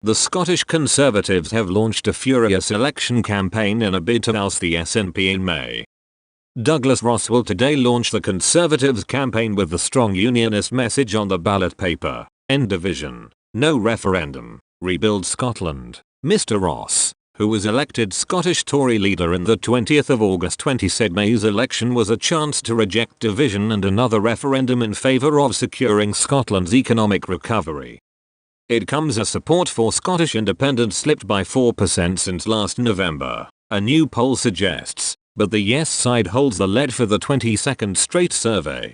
The Scottish Conservatives have launched a furious election campaign in a bid to oust the SNP in May. Douglas Ross will today launch the Conservatives' campaign with the strong unionist message on the ballot paper: End division, no referendum, rebuild Scotland. Mr. Ross, who was elected Scottish Tory leader in the 20th of August 20, said May's election was a chance to reject division and another referendum in favour of securing Scotland's economic recovery. It comes as support for Scottish independence slipped by 4% since last November, a new poll suggests, but the yes side holds the lead for the 22nd straight survey.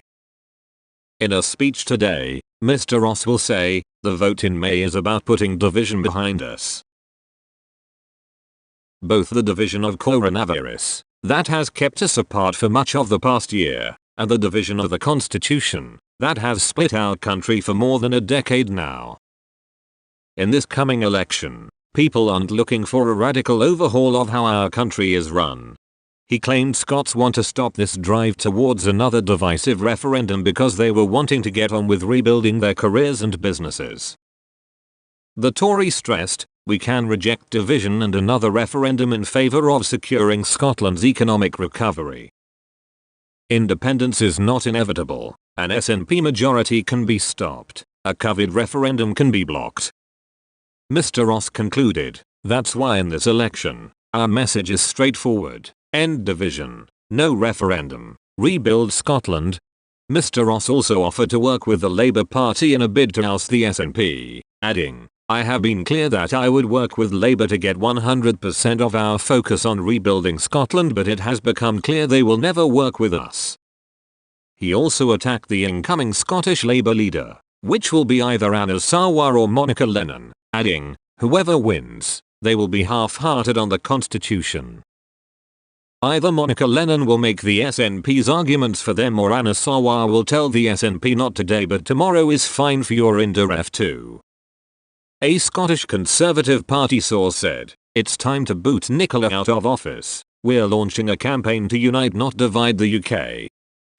In a speech today, Mr. Ross will say, the vote in May is about putting division behind us. Both the division of coronavirus, that has kept us apart for much of the past year, and the division of the Constitution, that has split our country for more than a decade now. In this coming election, people aren't looking for a radical overhaul of how our country is run. He claimed Scots want to stop this drive towards another divisive referendum because they were wanting to get on with rebuilding their careers and businesses. The Tories stressed, we can reject division and another referendum in favour of securing Scotland's economic recovery. Independence is not inevitable, an SNP majority can be stopped, a COVID referendum can be blocked. Mr. Ross concluded, that's why in this election, our message is straightforward: end division, no referendum, rebuild Scotland. Mr. Ross also offered to work with the Labour Party in a bid to oust the SNP, adding, I have been clear that I would work with Labour to get 100% of our focus on rebuilding Scotland, but it has become clear they will never work with us. He also attacked the incoming Scottish Labour leader, which will be either Anas Sarwar or Monica Lennon, adding, whoever wins, they will be half-hearted on the Constitution. Either Monica Lennon will make the SNP's arguments for them or Anas Sarwar will tell the SNP not today but tomorrow is fine for your IndyRef too. A Scottish Conservative Party source said, it's time to boot Nicola out of office, we're launching a campaign to unite not divide the UK.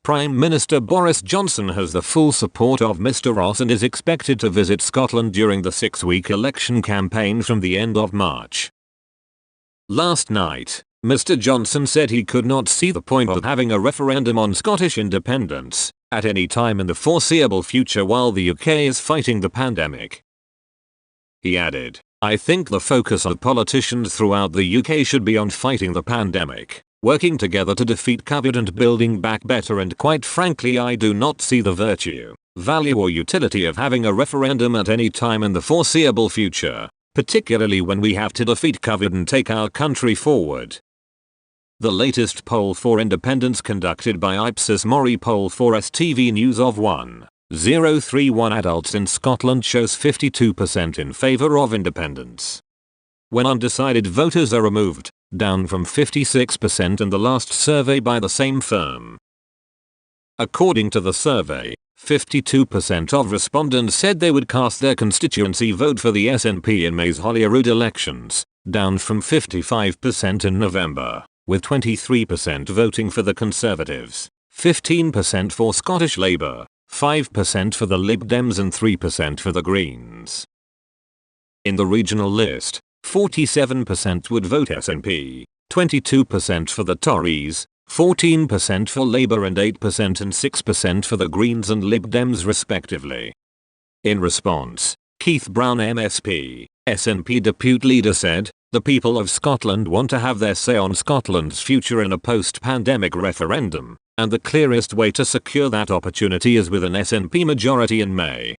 Prime Minister Boris Johnson has the full support of Mr. Ross and is expected to visit Scotland during the 6-week election campaign from the end of March. Last night, Mr. Johnson said he could not see the point of having a referendum on Scottish independence at any time in the foreseeable future while the UK is fighting the pandemic. He added, I think the focus of politicians throughout the UK should be on fighting the pandemic, working together to defeat COVID and building back better, and quite frankly I do not see the virtue, value or utility of having a referendum at any time in the foreseeable future, particularly when we have to defeat COVID and take our country forward. The latest poll for independence conducted by Ipsos Mori poll for STV News of 1031 adults in Scotland shows 52% in favour of independence. When undecided voters are removed, down from 56% in the last survey by the same firm. According to the survey, 52% of respondents said they would cast their constituency vote for the SNP in May's Holyrood elections, down from 55% in November, with 23% voting for the Conservatives, 15% for Scottish Labour, 5% for the Lib Dems and 3% for the Greens. In the regional list, 47% would vote SNP, 22% for the Tories, 14% for Labour and 8% and 6% for the Greens and Lib Dems respectively. In response, Keith Brown MSP, SNP Deputy Leader said, the people of Scotland want to have their say on Scotland's future in a post-pandemic referendum, and the clearest way to secure that opportunity is with an SNP majority in May.